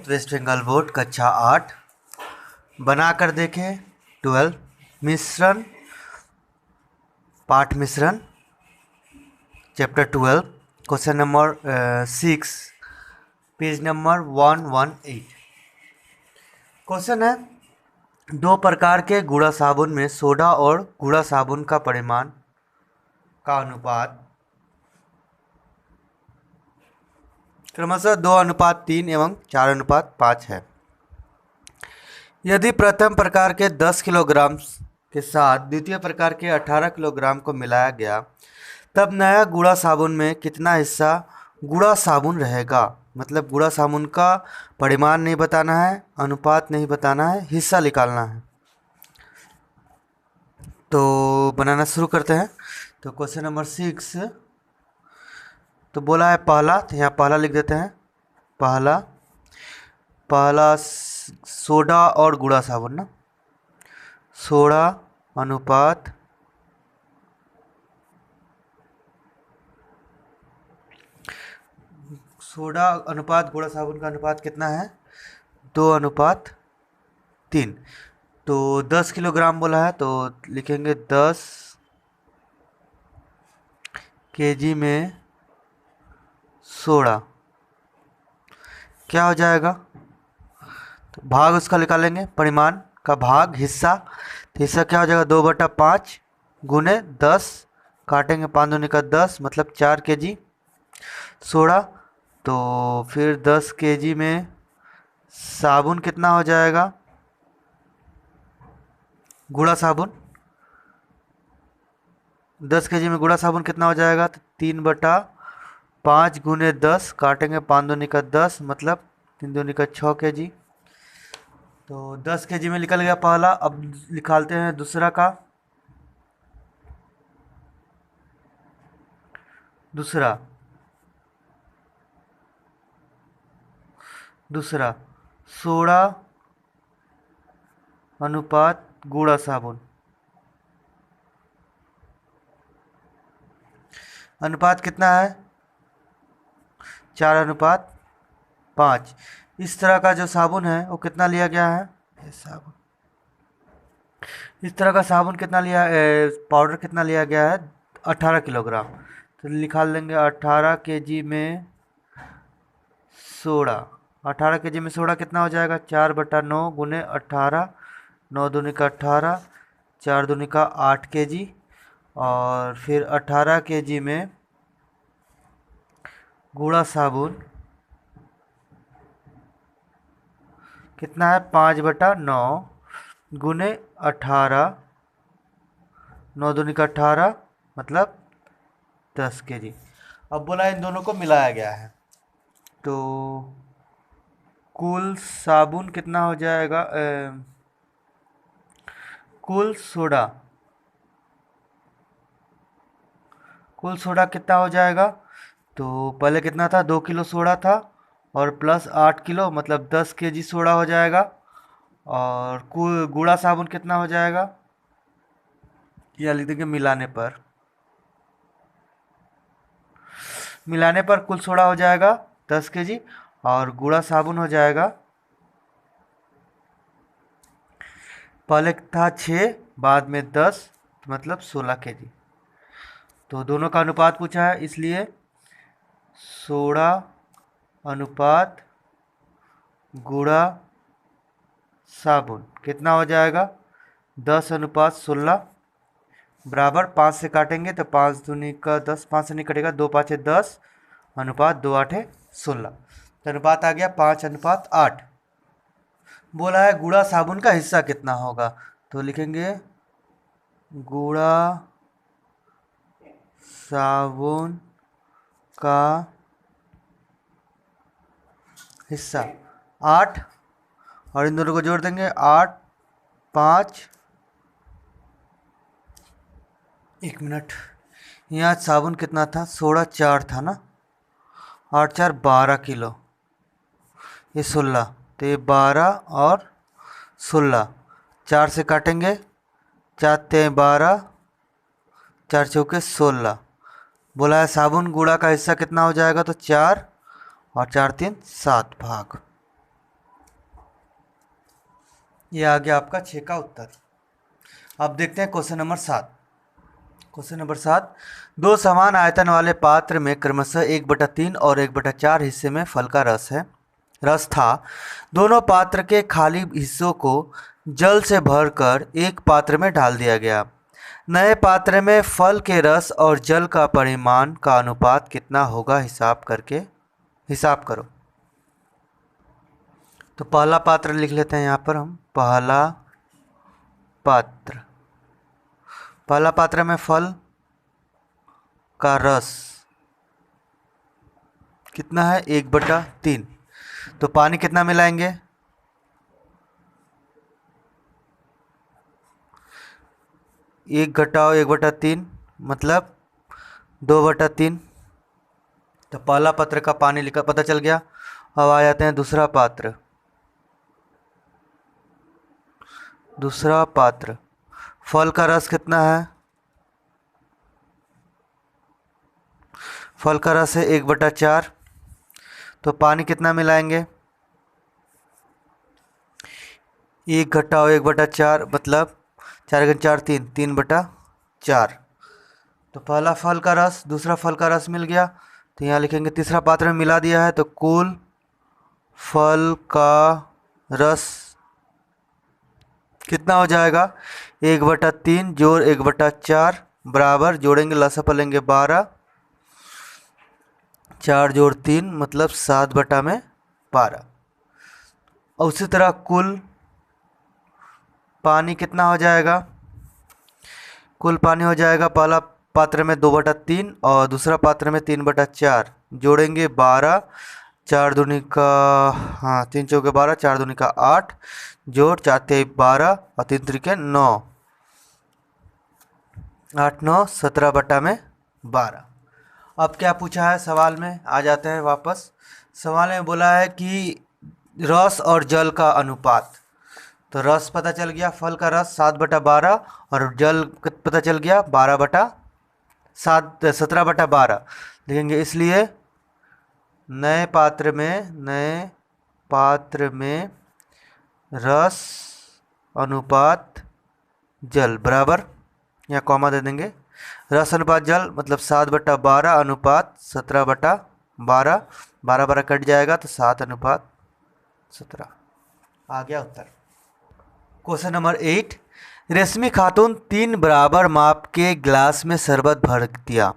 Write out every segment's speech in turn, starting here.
Waste Bengal board कक्षा 8 बनाकर देखें 12 मिश्रण पाठ मिश्रण chapter 12 question number 6 page number 118। Question है दो प्रकार के गुड़ा साबुन में सोडा और गुड़ा साबुन का परिमाण का अनुपात क्रमशः 2:3 एवं 4:5 है। यदि प्रथम प्रकार के 10 किलोग्राम के साथ द्वितीय प्रकार के 18 किलोग्राम को मिलाया गया तब नया गुड़ा साबुन में कितना हिस्सा गुड़ा साबुन रहेगा। मतलब गुड़ा साबुन का परिमाण नहीं बताना है, अनुपात नहीं बताना है, हिस्सा निकालना है। तो बनाना शुरू करते हैं। तो क्वेश्चन नंबर 6 तो बोला है पहला, तो यहाँ पहला लिख देते हैं। पहला सोडा और गुड़ा साबुन ना, सोडा अनुपात गुड़ा साबुन का अनुपात कितना है 2:3। तो 10 किलोग्राम बोला है तो लिखेंगे 10 केजी में सोडा क्या हो जाएगा। तो भाग उसका निकालेंगे, परिमाण का भाग हिस्सा, तो हिस्सा क्या हो जाएगा 2/5 गुने 10 काटेंगे 5 दूनी का 10 मतलब 4 केजी सोडा। तो फिर 10 केजी में साबुन कितना हो जाएगा गुड़ा साबुन, 10 केजी में गुड़ा साबुन कितना हो जाएगा तो 3/5 गुने 10 काटेंगे 5 दूनी का 10 मतलब 3 दूनी का 6 केजी। तो 10 केजी में निकल गया पहला। अब निकालते हैं दूसरा का। दूसरा सोडा अनुपात गुड़ा साबुन, अनुपात कितना है 4:5। इस तरह का जो साबुन है वो कितना लिया गया है, इस तरह का साबुन कितना लिया, पाउडर कितना लिया गया है 18 किलोग्राम। तो निकाल लेंगे 18 केजी में सोडा, 18 केजी में सोडा कितना हो जाएगा 4/9 गुने 18, 9 दूनी का 18, 4 दूनी का 8 केजी। और फिर 18 केजी में गुड़ा साबुन कितना है 5/9 गुने 18, 9 दूनी का 18 मतलब 10 केजी। अब बोला इन दोनों को मिलाया गया है तो कुल साबुन कितना हो जाएगा, कुल सोडा कितना हो जाएगा। तो पहले कितना था 2 किलो सोडा था और प्लस 8 किलो मतलब 10 केजी सोडा हो जाएगा। और कुल गुड़ा साबुन कितना हो जाएगा, या लिख देंगे मिलाने पर कुल सोडा हो जाएगा 10 केजी और गुड़ा साबुन हो जाएगा, पहले था 6 बाद में 10 मतलब 16 केजी। तो दोनों का अनुपात पूछा है इसलिए सोडा अनुपात गुड़ा साबुन कितना हो जाएगा 10:16 बराबर 5 से काटेंगे तो 5 दूनी का 10, 5 से नहीं कटेगा, 2 5 10 अनुपात 2 8 16। तो अनुपात आ गया 5:8। बोला है गुड़ा साबुन का हिस्सा कितना होगा तो लिखेंगे गुड़ा साबुन का हिस्सा 8 और इन दोनों को जोड़ देंगे 8 5 1 मिनट। यहाँ साबुन कितना था सोडा 4 था ना, 8 4 12 किलो, ये 16 तो ये 12 और 16 4 से काटेंगे 4 3 12 4 चौके 16। बोला है साबुन गुड़ा का हिस्सा कितना हो जाएगा तो 4 और 4 3 7 भाग। ये आ गया आपका 6 का उत्तर। अब देखते हैं क्वेश्चन नंबर 7। क्वेश्चन नंबर 7, दो समान आयतन वाले पात्र में क्रमशः 1/3 और 1/4 हिस्से में फल का रस था। दोनों पात्र के खाली हिस्सों को जल से भरकर एक पात्र में डाल दिया गया। नए पात्र में फल के रस और जल का परिमाण का अनुपात कितना होगा, हिसाब करो। तो पहला पात्र लिख लेते हैं यहाँ पर हम। पात्र पहला पात्र में फल का रस कितना है, 1/3। तो पानी कितना मिलाएंगे, 1 घटाओ 1/3 मतलब 2/3। तो पहला पात्र का पानी लिखा पता चल गया। अब आ जाते हैं दूसरा पात्र। फल का रस कितना है, फल का रस है 1/4। तो पानी कितना मिलाएंगे, 1 घटाओ 1/4 मतलब 4 × 4 3, 3/4। तो पहला फल का रस दूसरा फल का रस मिल गया। तो यहाँ लिखेंगे तीसरा पात्र में मिला दिया है, तो कुल फल का रस कितना हो जाएगा, 1/3 जोड़ 1/4 बराबर, जोड़ेंगे लसा पलेंगे 12, 4 जोड़ 3 मतलब 7/12। और उसी तरह कुल पानी कितना हो जाएगा, कुल पानी हो जाएगा पहला पात्र में 2/3 और दूसरा पात्र में 3/4, जोड़ेंगे 12, 4 दूनी का 3 चौके 12, 4 दूनी का 8, जोड़ 4 तेईस 12 और 3 त्रिके 9, 8 9 17/12। अब क्या पूछा है सवाल में, आ जाते हैं वापस। सवाल में बोला है कि रस और जल का अनुपात। तो रस पता चल गया, फल का रस 7/12 और जल पता चल गया 17/12 लिखेंगे। इसलिए नए पात्र में रस अनुपात जल बराबर, यहाँ कॉमा दे देंगे, रस अनुपात जल मतलब 7/12 अनुपात 17/12, 12 कट जाएगा तो 7/17 आ गया उत्तर। क्वेश्चन नंबर 8, रेशमी खातून 3 बराबर माप के गिलास में शरबत भर दिया।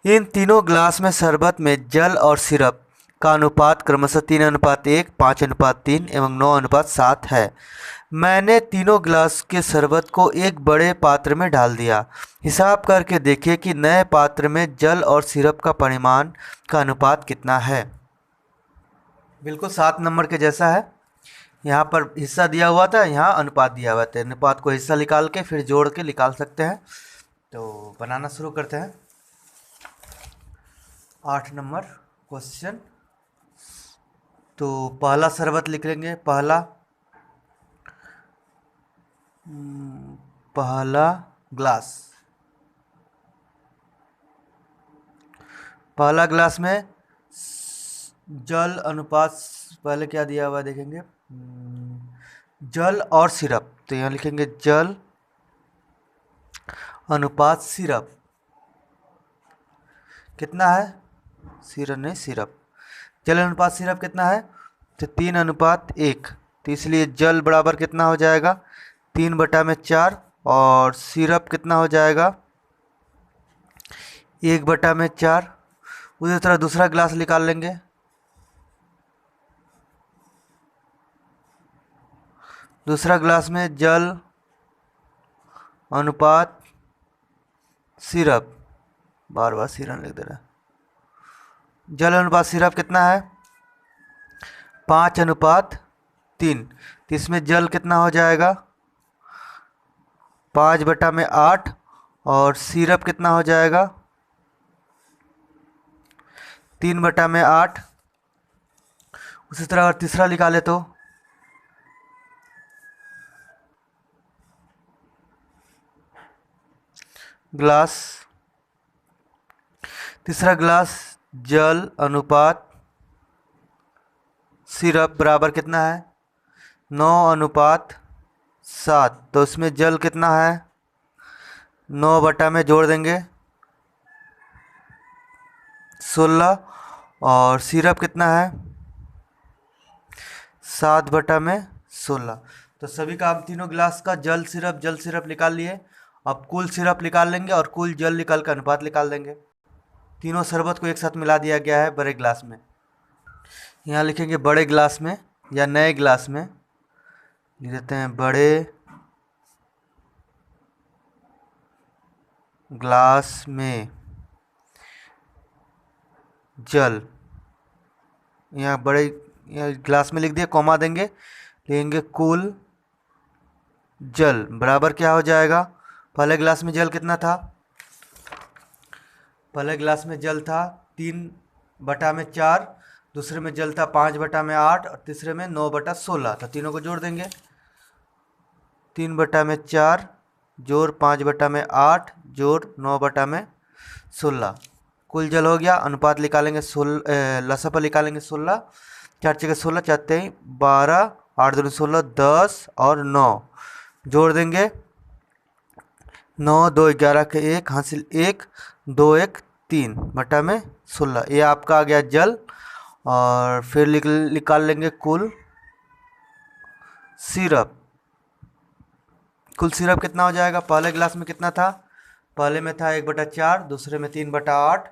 इन तीनों गिलास में शरबत में जल और सिरप का अनुपात क्रमशः 3:1, 5:3 एवं 9:7 है। मैंने तीनों गिलास के शरबत को एक बड़े पात्र में डाल दिया। हिसाब करके देखिए कि नए पात्र में जल और सिरप का परिमाण का अनुपात कितना है। बिल्कुल 7 नंबर के जैसा है। यहाँ पर हिस्सा दिया हुआ था, यहाँ अनुपात दिया हुआ था। अनुपात को हिस्सा निकाल के फिर जोड़ के निकाल सकते हैं। तो बनाना शुरू करते हैं। 8 नंबर क्वेश्चन। तो पहला शरबत लिख लेंगे। पहला ग्लास में जल अनुपात पहले क्या दिया हुआ देखेंगे, जल और सिरप। तो यहाँ लिखेंगे जल अनुपात सिरप कितना है, सिरप। जल अनुपात सिरप कितना है, तो 3:1। तो इसलिए जल बराबर कितना हो जाएगा, 3/4 और सिरप कितना हो जाएगा 1/4। उसी तरह दूसरा गिलास निकाल लेंगे। दूसरा गिलास में जल अनुपात सिरप, बार बार सिरप लिख दे रहा है। जल अनुपात सिरप कितना है 5:3। तो इसमें जल कितना हो जाएगा 5/8 और सिरप कितना हो जाएगा 3/8। उसी तरह अगर तीसरा निकाले तो तीसरा गिलास जल अनुपात सिरप बराबर कितना है 9:7। 7, तो इसमें जल कितना है, 9 बटा में जोड़ देंगे 16, और सिरप कितना है 7 बटा में 16। तो सभी का हम तीनों गिलास का जल सिरप निकाल लिए। अब कुल सिरप निकाल लेंगे और कुल जल निकाल कर अनुपात निकाल देंगे। तीनों शरबत को एक साथ मिला दिया गया है बड़े गिलास में। यहाँ लिखेंगे बड़े गिलास में या नए गिलास में, लिख देते हैं बड़े ग्लास में जल। यहाँ बड़े यहाँ ग्लास में लिख दिया, कॉमा देंगे, लिखेंगे कुल जल बराबर क्या हो जाएगा। पहले गिलास में जल कितना था, पहले गिलास में जल था 3 बटा में 4, दूसरे में जल था 5 बटा में 8 और तीसरे में 9 बटा 16। तो तीनों को जोड़ देंगे, 3 बटा में 4 जोड़ 5 बटा में 8 जोड़ 9 बटा में 16, कुल जल हो गया। अनुपात निकालेंगे, लसापा निकालेंगे 16, 4 छः 16, 4 तेईस 12, 8 दूनी 16, 10 और 9 जोड़ देंगे, 9 2 11 के 1 हासिल 1, 2 1 3 बटा में 16। ये आपका आ गया जल। और फिर निकाल लेंगे कुल सिरप। कुल सिरप कितना हो जाएगा, पहले गिलास में कितना था, पहले में था 1 बटा 4, दूसरे में 3 बटा 8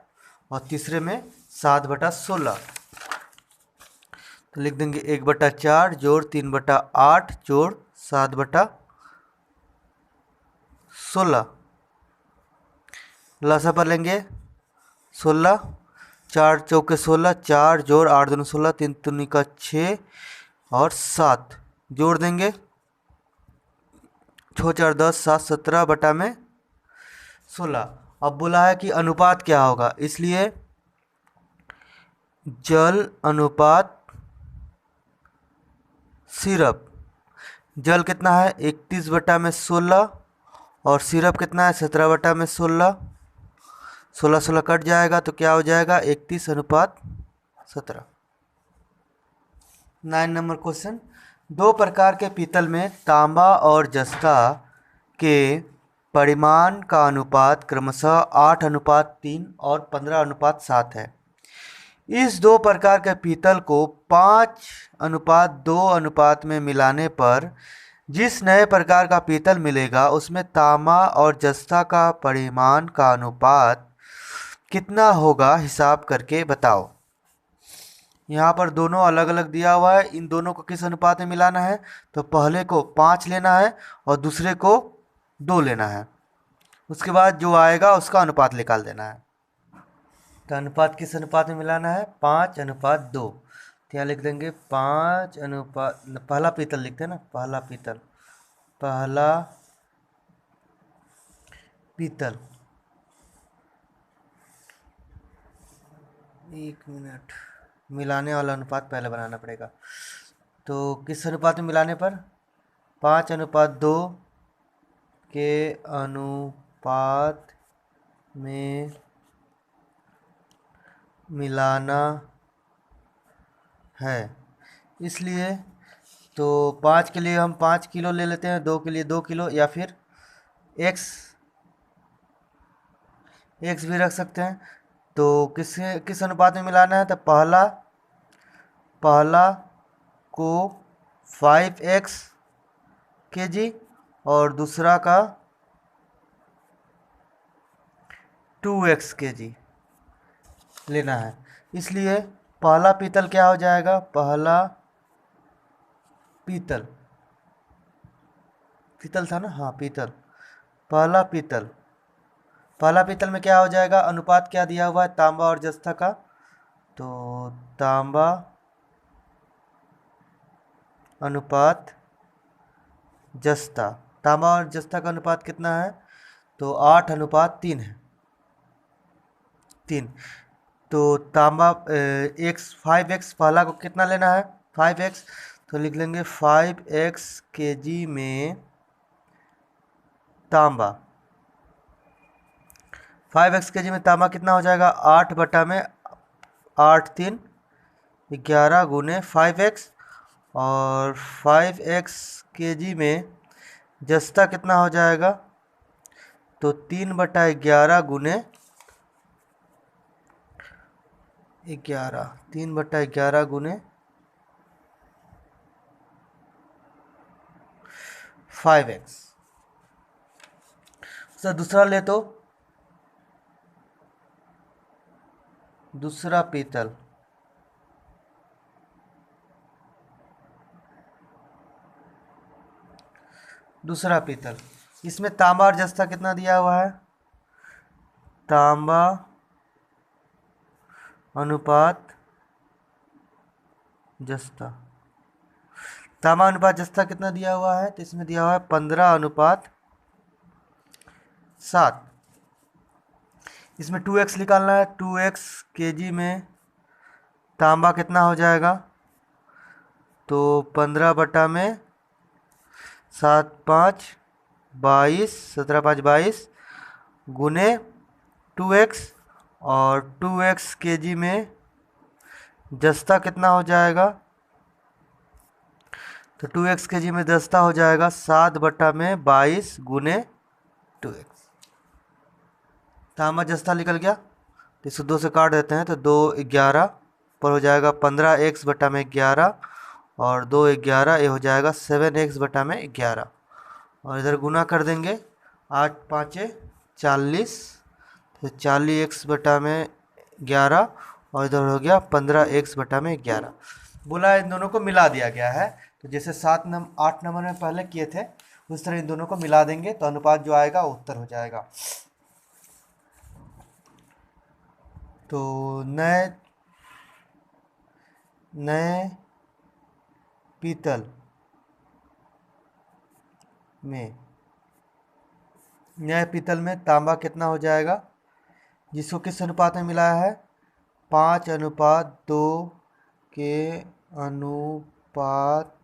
और तीसरे में 7 बटा 16। तो लिख देंगे 1 बटा 4 जोड़ 3 बटा 8 जोड़ 7 बटा 16। लसा पर लेंगे 16, 4 चौके 16, 4 जोड़ 8 दूनी 16, 3 दूनी का 6 और 7 जोड़ देंगे, 6 4 10, 7 17 बटा में 16। अब बोला है कि अनुपात क्या होगा, इसलिए जल अनुपात सिरप। जल कितना है 31 बटा में 16 और सिरप कितना है 17 बटा में 16। 16 16 कट जाएगा तो क्या हो जाएगा 31 अनुपात 17। 9 नंबर क्वेश्चन, दो प्रकार के पीतल में तांबा और जस्ता के परिमाण का अनुपात क्रमशः 8:3 और 15:7 है। इस दो प्रकार के पीतल को 5:2 अनुपात में मिलाने पर जिस नए प्रकार का पीतल मिलेगा उसमें तांबा और जस्ता का परिमाण का अनुपात कितना होगा, हिसाब करके बताओ। यहाँ पर दोनों अलग अलग दिया हुआ है, इन दोनों को किस अनुपात में मिलाना है, तो पहले को 5 लेना है और दूसरे को 2 लेना है। उसके बाद जो आएगा उसका अनुपात निकाल देना है। तो अनुपात किस अनुपात में मिलाना है, 5:2। तो यहाँ लिख देंगे 5 अनुपात, पहला पीतल लिखते हैं ना, पहला पीतल, पहला पीतल, 1 मिनट, मिलाने वाला अनुपात पहले बनाना पड़ेगा। तो किस अनुपात में मिलाने पर, 5:2 के अनुपात में मिलाना है। इसलिए तो 5 के लिए हम 5 किलो ले लेते हैं, 2 के लिए 2 किलो, या फिर x भी रख सकते हैं। तो किस अनुपात में मिलाना है, तो पहला को 5x kg और दूसरा का 2x kg लेना है। इसलिए पहला पीतल क्या हो जाएगा, पहला पीतल, पीतल था ना, हाँ पीतल, पहला पीतल में क्या हो जाएगा, अनुपात क्या दिया हुआ है तांबा और जस्ता का, तो तांबा अनुपात जस्ता, तांबा और जस्ता का अनुपात कितना है, तो 8:3 है, 3। तो तांबा x 5x, पहला को कितना लेना है 5x, तो लिख लेंगे 5x kg में तांबा, 5x kg में तांबा कितना हो जाएगा, 8 बटा में 8 3 11 गुने 5x, और 5x kg में जस्ता कितना हो जाएगा, तो 3/11 गुने 11, 3/11 गुने 5x। सर दूसरा ले तो, दूसरा पीतल, दूसरा पीतल, इसमें तांबा और जस्ता कितना दिया हुआ है, तांबा अनुपात जस्ता, तांबा अनुपात जस्ता कितना दिया हुआ है, तो इसमें दिया हुआ है 15:7। इसमें 2x निकालना है, 2x kg में तांबा कितना हो जाएगा, तो 15/7×5 = 22, 17×5 = 22 गुने 2x, और 2x kg में जस्ता कितना हो जाएगा, तो 2x kg में जस्ता हो जाएगा 7/22 गुने 2x। तांबा जस्ता निकल गया, तो इसको 2 से काट देते हैं, तो 2 11 पर हो जाएगा 15x/11, और 2 11, ये हो जाएगा 7x/11, और इधर गुना कर देंगे, 8 5 40, तो 40x/11, और इधर हो गया 15x/11। बोला इन दोनों को मिला दिया गया है, तो जैसे 8 नंबर में पहले किए थे उस तरह इन दोनों को मिला देंगे, तो अनुपात जो आएगा वो उत्तर हो जाएगा। तो नए पीतल में तांबा कितना हो जाएगा, जिसको किस अनुपात में मिलाया है, 5:2 के अनुपात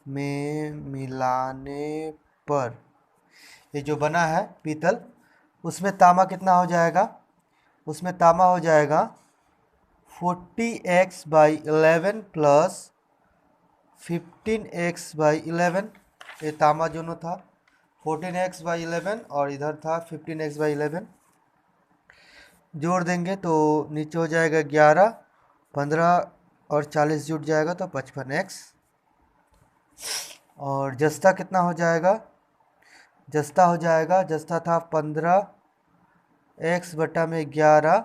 में मिलाने पर ये जो बना है पीतल, उसमें तांबा कितना हो जाएगा, उसमें तांबा हो जाएगा 40x/11 प्लस 15x/11। ये तांबा दोनों था 14x/11 और इधर था 15x/11, जोड़ देंगे तो नीचे हो जाएगा 11, 15 और 40 जुट जाएगा तो 55x। और जस्ता कितना हो जाएगा, जस्ता हो जाएगा, जस्ता था 15x/11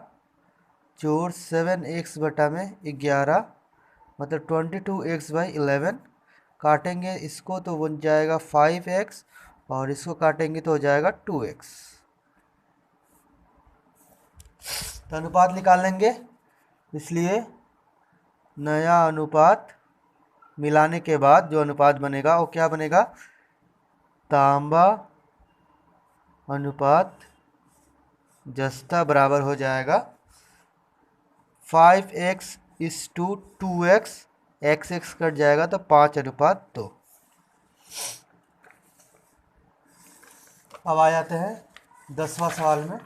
जोड़ 7x/11, मतलब 22x/11। काटेंगे इसको तो बन जाएगा 5x, और इसको काटेंगे तो हो जाएगा 2x। तो अनुपात निकाल लेंगे, इसलिए नया अनुपात मिलाने के बाद जो अनुपात बनेगा वो क्या बनेगा, तांबा अनुपात जस्ता बराबर हो जाएगा 5x/2x, x कट जाएगा तो 5:2। अब आ जाते हैं 10वां सवाल में।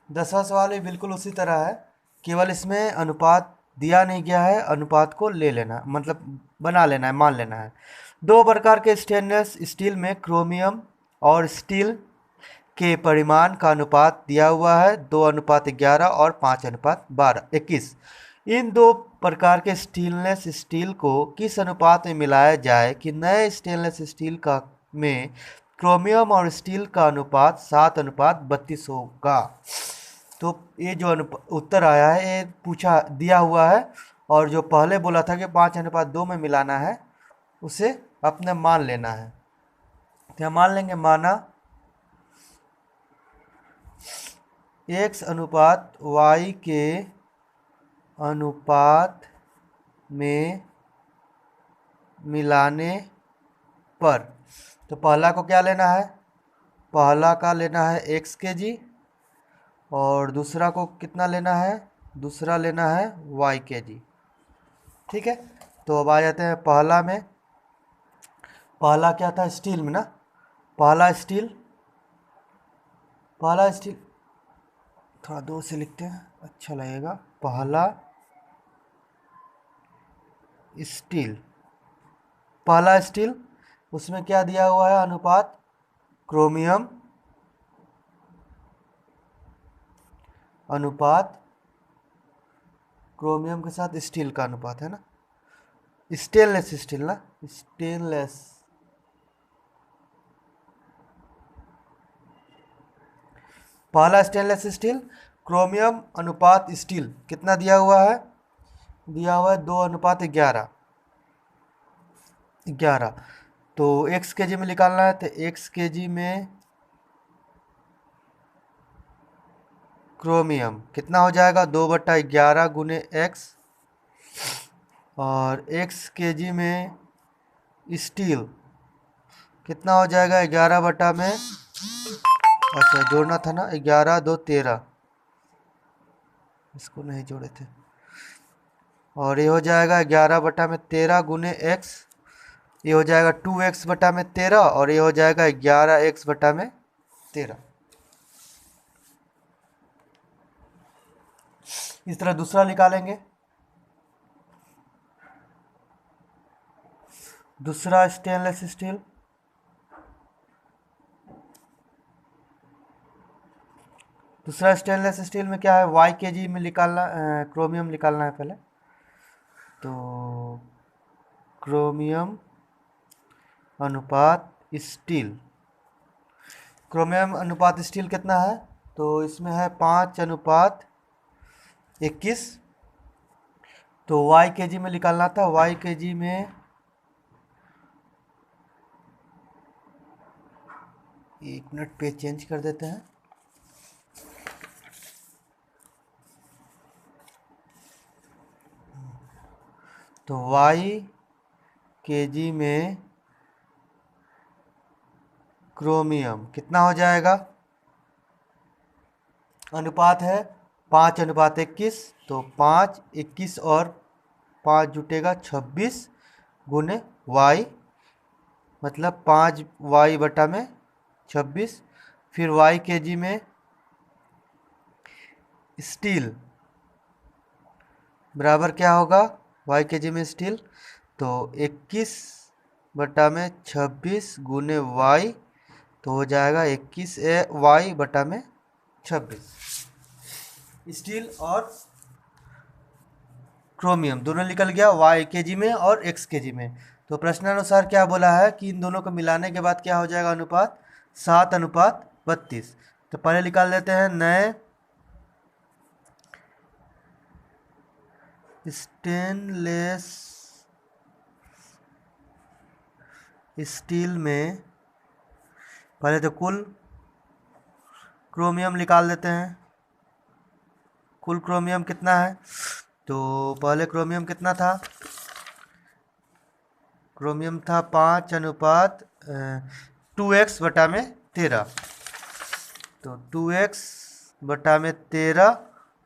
10वां सवाल भी बिल्कुल उसी तरह है, केवल इसमें अनुपात दिया नहीं गया है, अनुपात को ले लेना मतलब बना लेना है, मान लेना है। 2 प्रकार के स्टेनलेस स्टील में क्रोमियम और स्टील के परिमाण का अनुपात दिया हुआ है 2:11 और 5:21। इन 2 प्रकार के स्टेनलेस स्टील को किस अनुपात में मिलाया जाए कि नए स्टेनलेस स्टील का में क्रोमियम और स्टील का अनुपात 7:32 होगा। तो ये जो उत्तर आया है ये पूछा दिया हुआ है, और जो पहले बोला था कि 5:2 में मिलाना है उसे अपने मान लेना है। तो मान लेंगे, माना x अनुपात y के अनुपात में मिलाने पर, तो पहला को क्या लेना है, पहला का लेना है x kg, और दूसरा को कितना लेना है, दूसरा लेना है y kg। ठीक है, तो अब आ जाते हैं पहला में। पहला क्या था, स्टील में ना, पहला स्टील थोड़ा 2 से लिखते हैं अच्छा लगेगा, पहला स्टील पहला स्टील, उसमें क्या दिया हुआ है अनुपात, क्रोमियम अनुपात क्रोमियम के साथ स्टील का अनुपात है ना, स्टेनलेस स्टील ना, स्टेनलेस, पहला स्टेनलेस स्टील, क्रोमियम अनुपात स्टील कितना दिया हुआ है, दिया हुआ है 2:11, 11। तो x kg में निकालना है, तो x kg में क्रोमियम कितना हो जाएगा, 2/11 गुने x, और x kg में स्टील कितना हो जाएगा, 11 बटा में, अच्छा जोड़ना था ना, 11 2 13, इसको नहीं जोड़े थे, और ये हो जाएगा 11 बटा में 13 गुने x, ये हो जाएगा 2x बटा में 13, और ये हो जाएगा 11x बटा में 13। इस तरह दूसरा निकालेंगे, दूसरा स्टेनलेस स्टील, दूसरा स्टेनलेस स्टील में क्या है, y kg में निकालना, क्रोमियम निकालना है पहले, तो क्रोमियम अनुपात स्टील, क्रोमियम अनुपात स्टील कितना है, तो इसमें है 5:21, तो y kg में निकालना था, y kg में, एक मिनट पे चेंज कर देते हैं, तो y kg में क्रोमियम कितना हो जाएगा, अनुपात है 5:21, तो 5 21 और 5 जुटेगा 26 गुने y, मतलब 5y बटा में 26, फिर y kg में स्टील बराबर क्या होगा, y kg में स्टील, तो 21 बटा में 26 गुने y, तो हो जाएगा 21 y बटा में 26। स्टील और क्रोमियम दोनों निकल गया y kg में और x kg में। तो प्रश्नानुसार क्या बोला है कि इन दोनों को मिलाने के बाद क्या हो जाएगा अनुपात, 7:32। तो पहले निकाल लेते हैं, नए स्टेनलेस स्टील में पहले तो कुल क्रोमियम निकाल देते हैं, कुल क्रोमियम कितना है, तो पहले क्रोमियम कितना था, क्रोमियम था 5:2x बटा में 13, तो 2x बटा में 13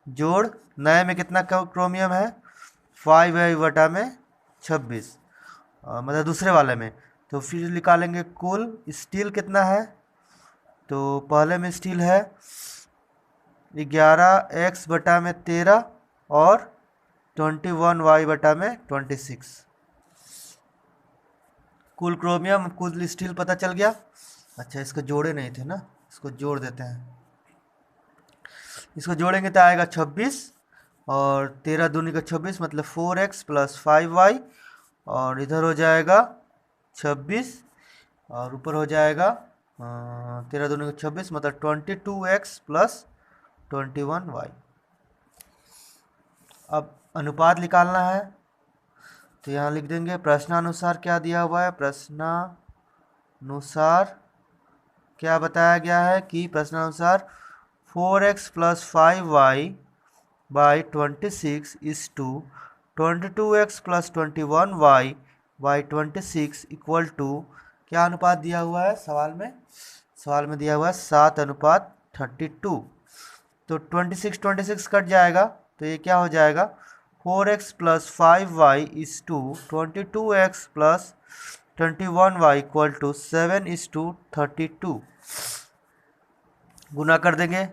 जोड़ नए में कितना क्रोमियम है, 5y बटा में 26, मतलब दूसरे वाले में। तो फिर निकालेंगे कुल स्टील कितना है, तो पहले में स्टील है 11x बटा में 13 और 21y बटा में 26, कुल क्रोमियम कुल स्टील पता चल गया। अच्छा इसको जोड़े नहीं थे ना, इसको जोड़ देते हैं, इसको जोड़ेंगे तो आएगा 26 और 13 दूनी का 26 मतलब 4x प्लस 5y, और इधर हो जाएगा 26 और ऊपर हो जाएगा 13 दूनी का 26 मतलब 22x प्लस 21y। अब अनुपात निकालना है, तो यहाँ लिख देंगे प्रश्नानुसार क्या दिया हुआ है, प्रश्नानुसार क्या बताया गया है कि प्रश्नानुसार 4x plus 5y by 26 is to 22x plus 21y by 26 equal to, क्या अनुपात दिया हुआ है सवाल में, सवाल में दिया हुआ है 7:32। तो 26 कट जाएगा, तो ये क्या हो जाएगा, 4x plus 5y is to 22x plus 21y equal to 7:32। गुना कर देंगे,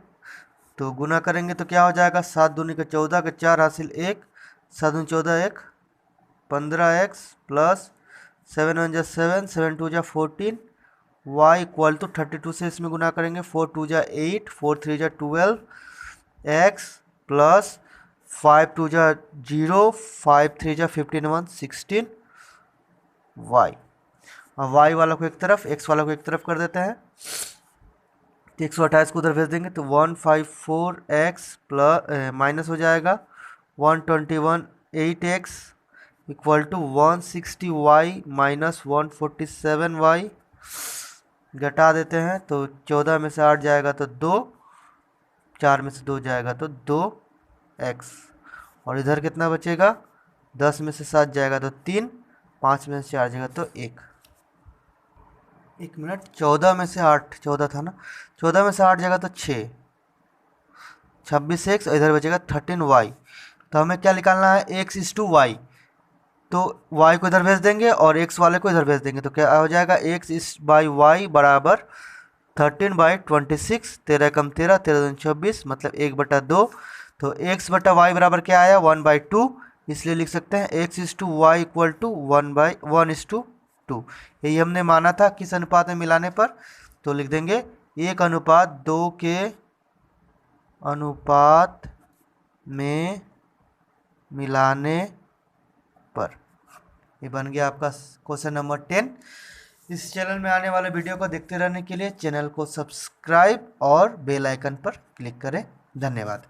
तो गुना करेंगे तो क्या हो जाएगा, 7 दूनी का 14 का 4 हासिल 1, 7 दूनी 14 1, 15x प्लस 7 1 जा 7, 7 2 जा 14, y इक्वल टू 32 से इसमें गुना करेंगे, 4 2 जा 8, 4 3 जा 12, x प्लस 5 2 जा 0, 5 3 जा 15 1 16 y। अब y वाला को एक तरफ, x वाला को एक तरफ कर देते हैं, तो 128 को उधर भेज देंगे तो 154x प्लस माइनस हो जाएगा 121 8x equal to 160y minus 147y। घटा देते हैं तो 14 में से 8 जाएगा तो 2, 4 में से 2 जाएगा तो 2x, और इधर कितना बचेगा, 10 में से 7 जाएगा तो 3, 5 में से 4 जाएगा तो 1। 1 मिनट, 14 में से 8, 14 था ना, 14 में से 8 जाएगा तो 6, 26x, और इधर बचेगा 13y। तो हमें क्या निकालना है, x इज टू वाई, तो y को इधर भेज देंगे और x वाले को इधर भेज देंगे, तो क्या हो जाएगा, x इज बाई वाई बराबर 13/26, 13 कम 13, 13 24, मतलब 1/2। तो x बटा वाई बराबर क्या आया, 1/2, इसलिए लिख सकते हैं x is to y equal to 1/1:2। यही हमने माना था किस अनुपात में मिलाने पर, तो लिख देंगे 1:2 के अनुपात में मिलाने पर। ये बन गया आपका क्वेश्चन नंबर 10। इस चैनल में आने वाले वीडियो को देखते रहने के लिए चैनल को सब्सक्राइब और बेल आइकन पर क्लिक करें। धन्यवाद।